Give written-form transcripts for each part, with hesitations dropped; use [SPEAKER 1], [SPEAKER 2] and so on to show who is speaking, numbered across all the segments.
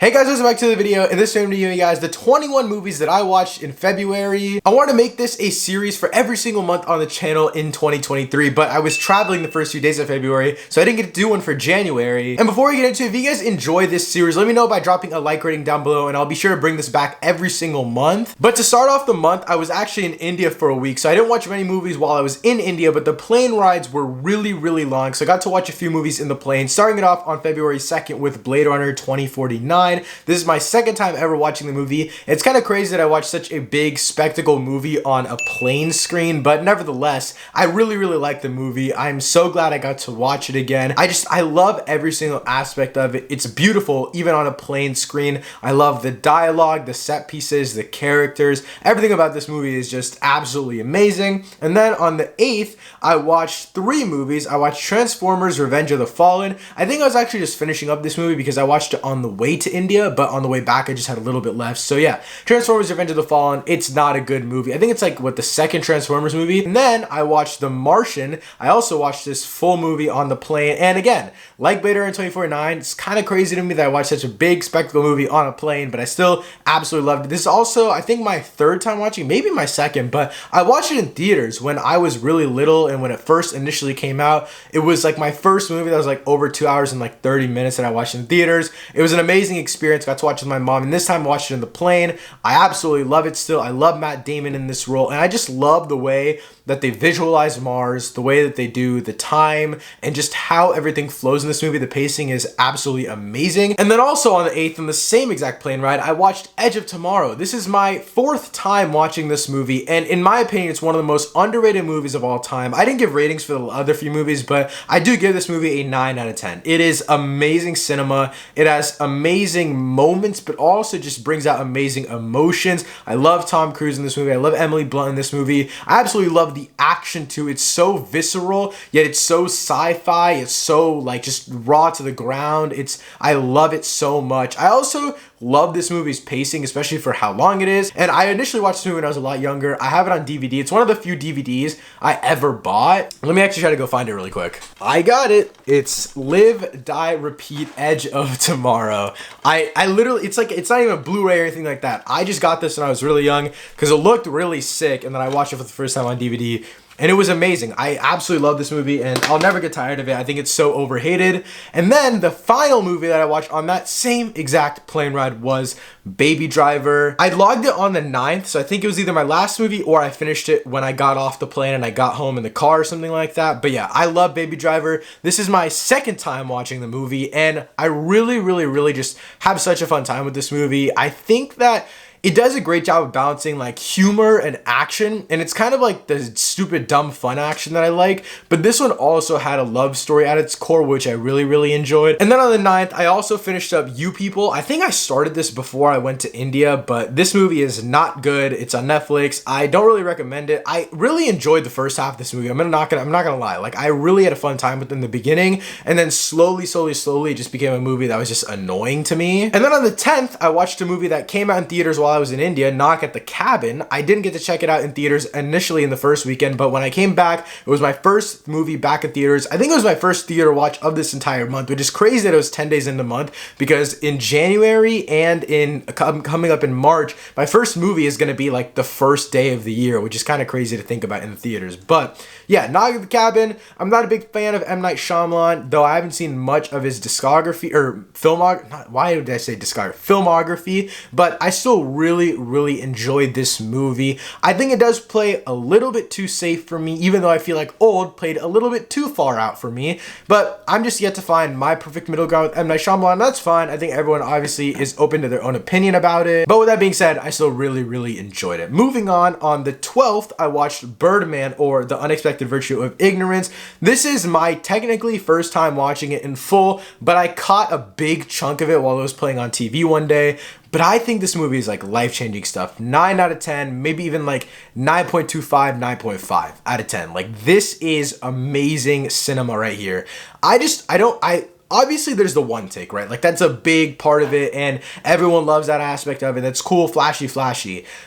[SPEAKER 1] Hey guys, welcome back to the video. In this video, I'm going to give you guys the 21 movies that I watched in February. I want to make this a series for every single month on the channel in 2023, but I was traveling the first few days of February, so I didn't get to do one for January. And before we get into it, if you guys enjoy this series, let me know by dropping a like rating down below, and I'll be sure to bring this back every single month. But to start off the month, I was actually in India for a week, so I didn't watch many movies while I was in India, but the plane rides were really long, so I got to watch a few movies in the plane, starting it off on February 2nd with Blade Runner 2049. This is my second time ever watching the movie. It's kind of crazy that I watched such a big spectacle movie on a plane screen, but nevertheless, I really like the movie. I'm so glad I got to watch it again. I love every single aspect of it. It's beautiful, even on a plane screen. I love the dialogue, the set pieces, the characters. Everything about this movie is just absolutely amazing. And then on the 8th, I watched 3 movies. I watched Transformers: Revenge of the Fallen. I think I was actually just finishing up this movie because I watched it on the way to India, but on the way back, I just had a little bit left. So yeah, Transformers: Revenge of the Fallen, it's not a good movie. I think it's like, the second Transformers movie. And then I watched The Martian. I also watched this full movie on the plane. And again, like Blade Runner 2049, it's kind of crazy to me that I watched such a big spectacle movie on a plane, but I still absolutely loved it. This is also, I think, my third time watching, maybe my second, but I watched it in theaters when I was really little, and when it first initially came out, it was like my first movie that was like over 2 hours and like 30 minutes that I watched in theaters. It was an amazing experience. Got to watch with my mom, and this time I watched it in the plane. I absolutely love it still. I love Matt Damon in this role, and I just love the way that they visualize Mars, the way that they do the time, and just how everything flows in this movie. The pacing is absolutely amazing. And then also on the 8th, on the same exact plane ride, I watched Edge of Tomorrow. This is my 4th time watching this movie, and in my opinion, it's one of the most underrated movies of all time. I didn't give ratings for the other few movies, but I do give this movie a 9 out of 10. It is amazing cinema. It has amazing moments, but also just brings out amazing emotions. I love Tom Cruise in this movie. I love Emily Blunt in this movie. I absolutely love the action too. It's so visceral, yet it's so sci-fi. It's so like just raw to the ground. I love it so much. I also love this movie's pacing, especially for how long it is. And I initially watched this movie when I was a lot younger. I have it on DVD. It's one of the few DVDs I ever bought. Let me actually try to go find it really quick. I got it. It's Live, Die, Repeat, Edge of Tomorrow. I literally, it's not even a Blu-ray or anything like that. I just got this when I was really young because it looked really sick, and then I watched it for the first time on DVD. And it was amazing. I absolutely love this movie, and I'll never get tired of it. I think it's so overhated. And then the final movie that I watched on that same exact plane ride was Baby Driver. I logged it on the 9th, so I think it was either my last movie or I finished it when I got off the plane and I got home in the car or something like that. But yeah, I love Baby Driver. This is my second time watching the movie, and I really just have such a fun time with this movie. I think that it does a great job of balancing like humor and action, and it's kind of like the stupid dumb fun action that I like, but this one also had a love story at its core, which I really enjoyed. And then on the 9th, I also finished up You People. I think I started this before I went to India, but this movie is not good. It's on Netflix. I don't really recommend it. I really enjoyed the first half of this movie. I'm not gonna lie. Like, I really had a fun time with it in the beginning, and then slowly it just became a movie that was just annoying to me. And then on the 10th, I watched a movie that came out in theaters while I was in India, Knock at the Cabin. I didn't get to check it out in theaters initially in the first weekend, but when I came back, it was my first movie back in theaters. I think it was my first theater watch of this entire month, which is crazy that it was 10 days in the month, because in January and in coming up in March, my first movie is going to be like the first day of the year, which is kind of crazy to think about in the theaters. But yeah, Knock at the Cabin. I'm not a big fan of M. Night Shyamalan, though I haven't seen much of his discography or filmography, but I still really enjoyed this movie. I think it does play a little bit too safe for me, even though I feel like Old played a little bit too far out for me, but I'm just yet to find my perfect middle ground with M. Night Shyamalan. That's fine. I think everyone obviously is open to their own opinion about it, but with that being said, I still really enjoyed it. Moving on the 12th, I watched Birdman, or The Unexpected Virtue of Ignorance. This is my technically first time watching it in full, but I caught a big chunk of it while it was playing on TV one day. But I think this movie is like life-changing stuff. 9 out of 10, maybe even like 9.25, 9.5 out of 10. Like, this is amazing cinema right here. I obviously there's the one take, right? Like that's a big part of it and everyone loves that aspect of it. That's cool, flashy.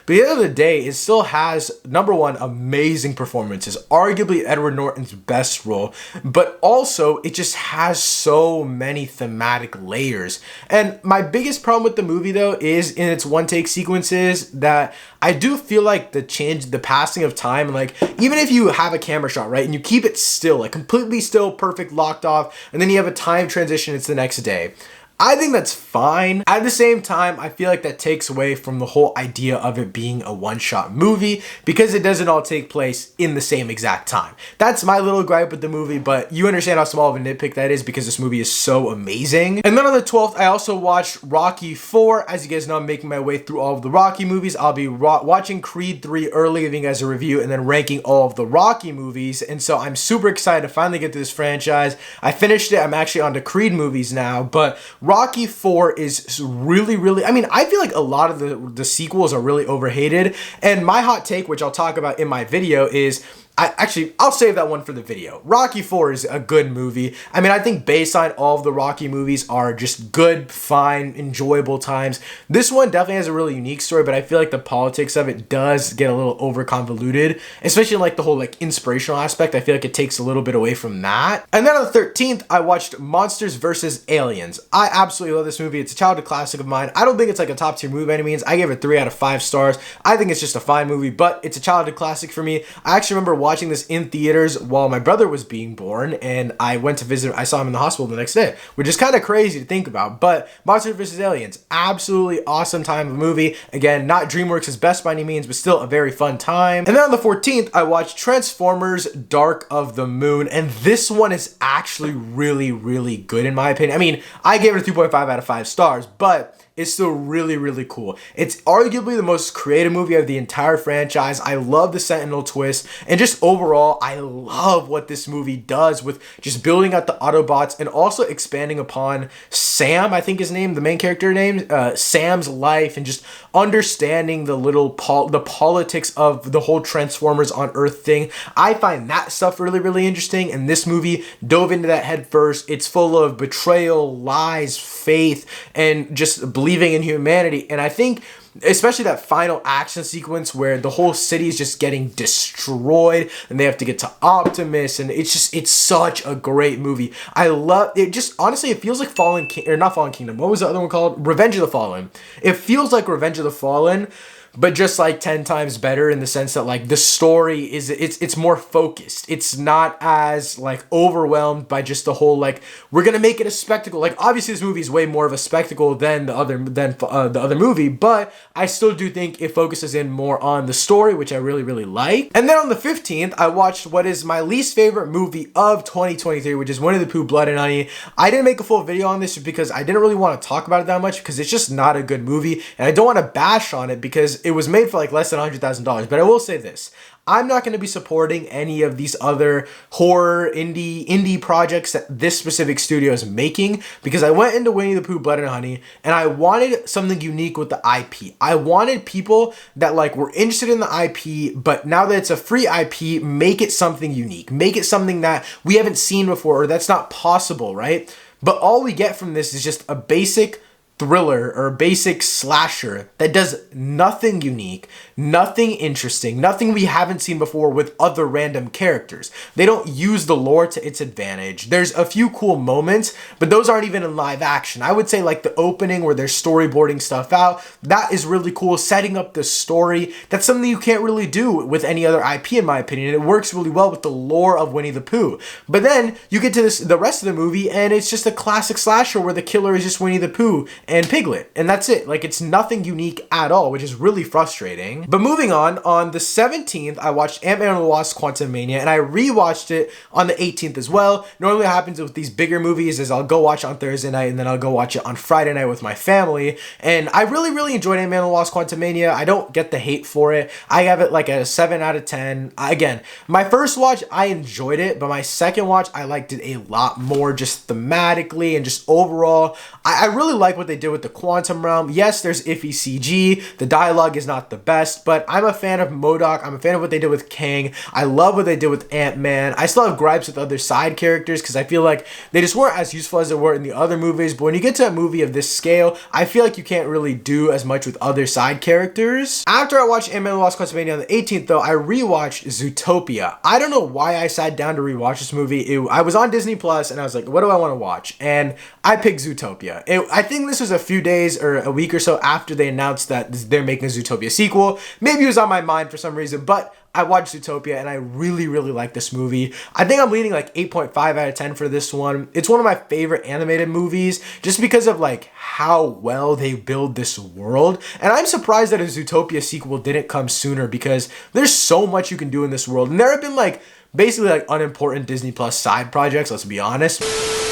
[SPEAKER 1] But at the end of the day, it still has, number one, amazing performances, arguably Edward Norton's best role, but also it just has so many thematic layers. And my biggest problem with the movie though is in its one take sequences that I do feel like the passing of time, and like even if you have a camera shot, right, and you keep it still, like completely still, perfect, locked off, and then you have a time transition, it's the next day. I think that's fine. At the same time, I feel like that takes away from the whole idea of it being a one-shot movie because it doesn't all take place in the same exact time. That's my little gripe with the movie, but you understand how small of a nitpick that is because this movie is so amazing. And then on the 12th, I also watched Rocky 4. As you guys know, I'm making my way through all of the Rocky movies. I'll be watching Creed 3 early, giving you guys a review, and then ranking all of the Rocky movies. And so I'm super excited to finally get to this franchise. I finished it. I'm actually on to Creed movies now, but Rocky 4 is really, I mean, I feel like a lot of the sequels are really overhated. And my hot take, which I'll talk about in my video, is I'll save that one for the video. Rocky 4 is a good movie. I mean, I think baseline all of the Rocky movies are just good, fine, enjoyable times. This one definitely has a really unique story, but I feel like the politics of it does get a little over convoluted, especially in like the whole like inspirational aspect. I feel like it takes a little bit away from that. And then on the 13th, I watched Monsters vs. Aliens. I absolutely love this movie. It's a childhood classic of mine. I don't think it's like a top tier movie by any means. I gave it 3 out of 5 stars. I think it's just a fine movie, but it's a childhood classic for me. I actually remember watching this in theaters while my brother was being born, and I went to visit. I saw him in the hospital the next day, which is kind of crazy to think about. But Monsters vs. Aliens, absolutely awesome time of a movie. Again, not DreamWorks' best by any means, but still a very fun time. And then on the 14th, I watched Transformers Dark of the Moon, and this one is actually really good in my opinion. I mean, I gave it a 3.5 out of 5 stars, but it's still really cool. It's arguably the most creative movie of the entire franchise. I love the Sentinel twist, and just overall, I love what this movie does with just building out the Autobots and also expanding upon Sam, I think his name, the main character name, Sam's life, and just understanding the politics of the whole Transformers on Earth thing. I find that stuff really interesting, and this movie dove into that head first. It's full of betrayal, lies, faith, and just believing in humanity. And I think especially that final action sequence where the whole city is just getting destroyed and they have to get to Optimus, and it's such a great movie. I love it. Just honestly, it feels like not Fallen Kingdom. What was the other one called? Revenge of the Fallen. It feels like Revenge of the Fallen, but just like 10 times better in the sense that like the story is it's more focused. It's not as like overwhelmed by just the whole like we're gonna make it a spectacle. Like obviously this movie is way more of a spectacle than the other movie, but I still do think it focuses in more on the story, which I really like. And then on the 15th, I watched what is my least favorite movie of 2023, which is Winnie the Pooh Blood and Honey. I didn't make a full video on this because I didn't really want to talk about it that much because it's just not a good movie, and I don't want to bash on it because it was made for like less than $100,000. But I will say this: I'm not going to be supporting any of these other horror indie projects that this specific studio is making, because I went into Winnie the Pooh Blood and Honey and I wanted something unique with the IP. I wanted people that like were interested in the IP, but now that it's a free IP, make it something unique. Make it something that we haven't seen before or that's not possible, right? But all we get from this is just a basic thriller or basic slasher that does nothing unique, nothing interesting, nothing we haven't seen before with other random characters. They don't use the lore to its advantage. There's a few cool moments, but those aren't even in live action. I would say like the opening where they're storyboarding stuff out, that is really cool, setting up the story. That's something you can't really do with any other IP in my opinion. It works really well with the lore of Winnie the Pooh. But then you get to the rest of the movie and it's just a classic slasher where the killer is just Winnie the Pooh and Piglet, and that's it. Like, it's nothing unique at all, which is really frustrating. But moving on the 17th, I watched Ant-Man and the Wasp: Quantumania, and I rewatched it on the 18th as well. Normally what happens with these bigger movies is I'll go watch it on Thursday night, and then I'll go watch it on Friday night with my family, and I really enjoyed Ant-Man and the Wasp: Quantumania. I don't get the hate for it. I have it like a 7 out of 10. Again, my first watch, I enjoyed it, but my second watch, I liked it a lot more just thematically and just overall. I really like what they they did with the quantum realm. Yes, there's iffy CG. The dialogue is not the best, but I'm a fan of MODOK. I'm a fan of what they did with Kang. I love what they did with Ant-Man. I still have gripes with other side characters because I feel like they just weren't as useful as they were in the other movies. But when you get to a movie of this scale, I feel like you can't really do as much with other side characters. After I watched Ant-Man and the Lost Quantumania on the 18th, though, I rewatched Zootopia. I don't know why I sat down to rewatch this movie. I was on Disney Plus and I was like, what do I want to watch? And I picked Zootopia. I think this was a few days or a week or so after they announced that they're making a Zootopia sequel. Maybe it was on my mind for some reason, but I watched Zootopia and I really, really like this movie. I think I'm leaning like 8.5 out of 10 for this one. It's one of my favorite animated movies just because of like how well they build this world. And I'm surprised that a Zootopia sequel didn't come sooner because there's so much you can do in this world. And there have been like basically like unimportant Disney Plus side projects, let's be honest.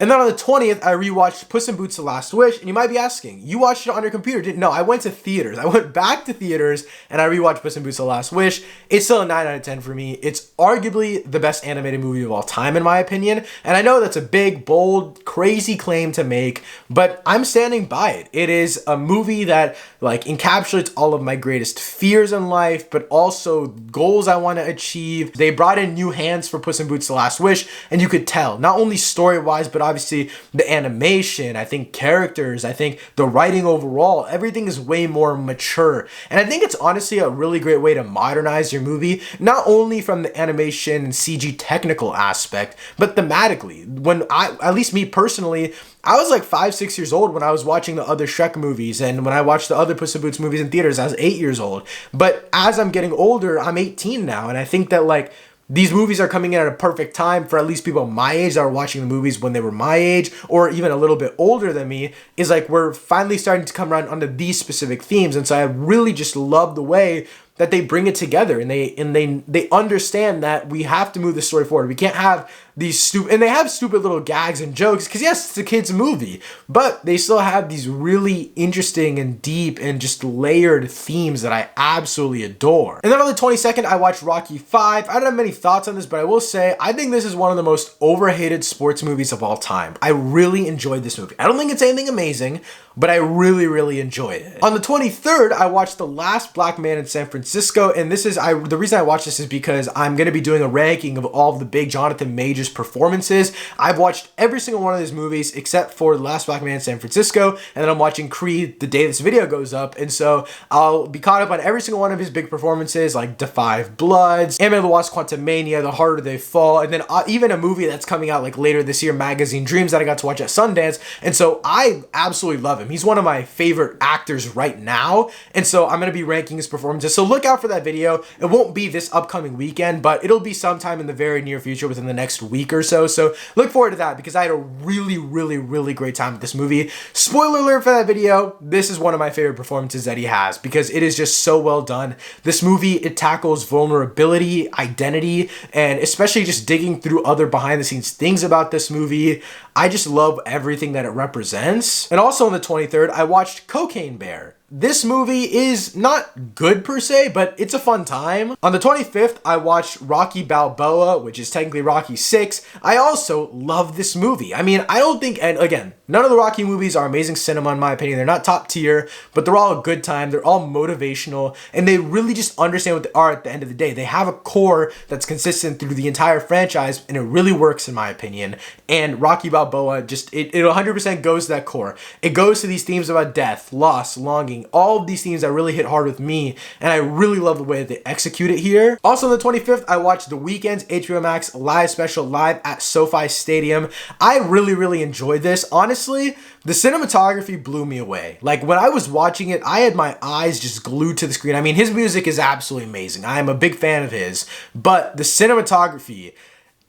[SPEAKER 1] And then on the 20th, I rewatched Puss in Boots: The Last Wish, and you might be asking, you watched it on your computer, didn't? No, I went to theaters. I went back to theaters, and I rewatched Puss in Boots: The Last Wish. It's still a 9 out of 10 for me. It's arguably the best animated movie of all time, in my opinion. And I know that's a big, bold, crazy claim to make, but I'm standing by it. It is a movie that like encapsulates all of my greatest fears in life, but also goals I want to achieve. They brought in new hands for Puss in Boots: The Last Wish, and you could tell, not only story-wise, but obviously the animation, I think characters, I think the writing overall, everything is way more mature. And I think it's honestly a really great way to modernize your movie, not only from the animation and CG technical aspect, but thematically. When at least me personally, I was like 5-6 years old when I was watching the other Shrek movies, and when I watched the other Puss in Boots movies in theaters, I was 8 years old. But as I'm getting older, I'm 18 now, and I think that like these movies are coming in at a perfect time for at least people my age that are watching the movies when they were my age or even a little bit older than me. Is like we're finally starting to come around onto these specific themes. And so I really just love the way that they bring it together, and they understand that we have to move the story forward. We can't have these stupid, and they have stupid little gags and jokes because yes, it's a kid's movie, but they still have these really interesting and deep and just layered themes that I absolutely adore. And then on the 22nd, I watched Rocky 5. I don't have many thoughts on this, but I will say I think this is one of the most overhated sports movies of all time. I really enjoyed this movie. I don't think it's anything amazing, but I really, really enjoyed it. On the 23rd, I watched The Last Black Man in San Francisco, and this is the reason I watched this is because I'm going to be doing a ranking of all of the big Jonathan Majors performances. I've watched every single one of his movies except for The Last Black Man in San Francisco, and then I'm watching Creed the day this video goes up, and so I'll be caught up on every single one of his big performances like Da 5 Bloods, Ant-Man and the Lost Quantumania, The Harder They Fall, and then even a movie that's coming out like later this year, Magazine Dreams, that I got to watch at Sundance, and so I absolutely love him. He's one of my favorite actors right now, and so I'm going to be ranking his performances, so look out for that video. It won't be this upcoming weekend, but it'll be sometime in the very near future within the next week or so, so look forward to that because I had a really, really, really great time with this movie. Spoiler alert for that video, this is one of my favorite performances that he has because it is just so well done. This movie, it tackles vulnerability, identity, and especially just digging through other behind the scenes things about this movie. I just love everything that it represents. And also on the 23rd, I watched Cocaine Bear. This movie is not good per se, but it's a fun time. On the 25th, I watched Rocky Balboa, which is technically Rocky 6. I also love this movie. I mean, I don't think, and again, none of the Rocky movies are amazing cinema in my opinion. They're not top tier, but they're all a good time. They're all motivational, and they really just understand what they are at the end of the day. They have a core that's consistent through the entire franchise, and it really works in my opinion. And Rocky Balboa, just, it 100% goes to that core. It goes to these themes about death, loss, longing, all of these themes that really hit hard with me, and I really love the way that they execute it here. Also on the 25th, I watched The Weeknd's HBO Max live special live at SoFi Stadium. I really, really enjoyed this. Honestly, the cinematography blew me away. Like when I was watching it, I had my eyes just glued to the screen. I mean, his music is absolutely amazing. I am a big fan of his, but the cinematography,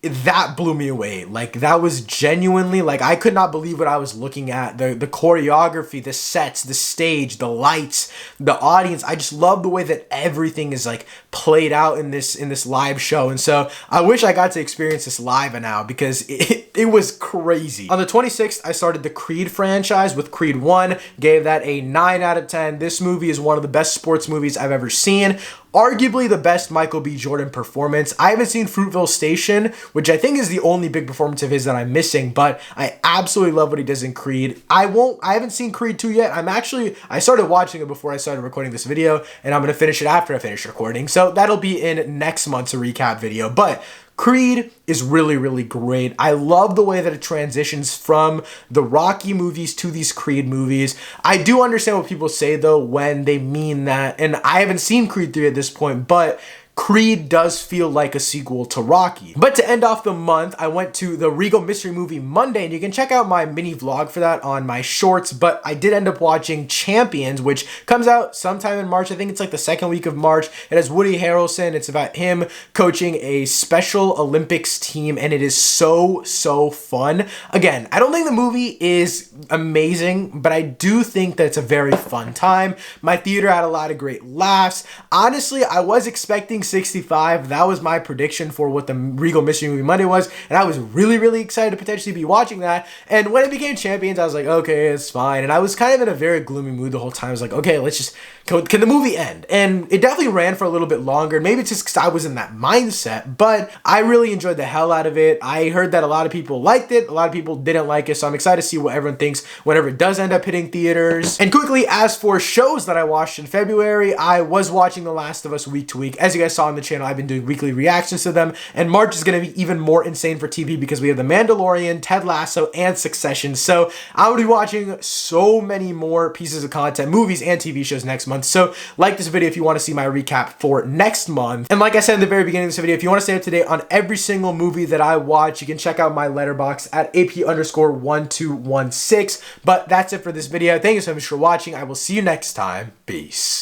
[SPEAKER 1] that blew me away. Like that was genuinely, like I could not believe what I was looking at. The choreography, the sets, the stage, the lights, the audience. I just love the way that everything is like played out in this live show. And so I wish I got to experience this live now because it was crazy. On the 26th, I started the Creed franchise with Creed 1, gave that a 9 out of 10. This movie is one of the best sports movies I've ever seen. arguably the best Michael B. Jordan performance. I haven't seen Fruitvale Station, which I think is the only big performance of his that I'm missing, but I absolutely love what he does in Creed. I haven't seen Creed 2 yet. I started watching it before I started recording this video, and I'm going to finish it after I finish recording. So that'll be in next month's recap video, but Creed is really, really great. I love the way that it transitions from the Rocky movies to these Creed movies. I do understand what people say, though, when they mean that, and I haven't seen Creed 3 at this point, but Creed does feel like a sequel to Rocky. But to end off the month, I went to the Regal Mystery Movie Monday, and you can check out my mini vlog for that on my shorts, but I did end up watching Champions, which comes out sometime in March. I think it's like the second week of March. It has Woody Harrelson. It's about him coaching a Special Olympics team, and it is so, so fun. Again, I don't think the movie is amazing, but I do think that it's a very fun time. My theater had a lot of great laughs. Honestly, I was expecting 65. That was my prediction for what the Regal Mystery Movie Monday was, and I was really, really excited to potentially be watching that. And when it became Champions, I was like, okay, it's fine. And I was kind of in a very gloomy mood the whole time. I was like, okay, let's just can the movie end? And it definitely ran for a little bit longer. Maybe it's just because I was in that mindset, but I really enjoyed the hell out of it. I heard that a lot of people liked it, a lot of people didn't like it, so I'm excited to see what everyone thinks whenever it does end up hitting theaters. And quickly, as for shows that I watched in February, I was watching The Last of Us week to week. As you guys saw on the channel, I've been doing weekly reactions to them, and March is going to be even more insane for TV because we have The Mandalorian, Ted Lasso, and Succession. So I will be watching so many more pieces of content, movies, and TV shows next month. So like this video if you want to see my recap for next month. And like I said in the very beginning of this video, if you want to stay up to date on every single movie that I watch, you can check out my letterbox at AP_1216. But that's it for this video. Thank you so much for watching. I will see you next time. Peace.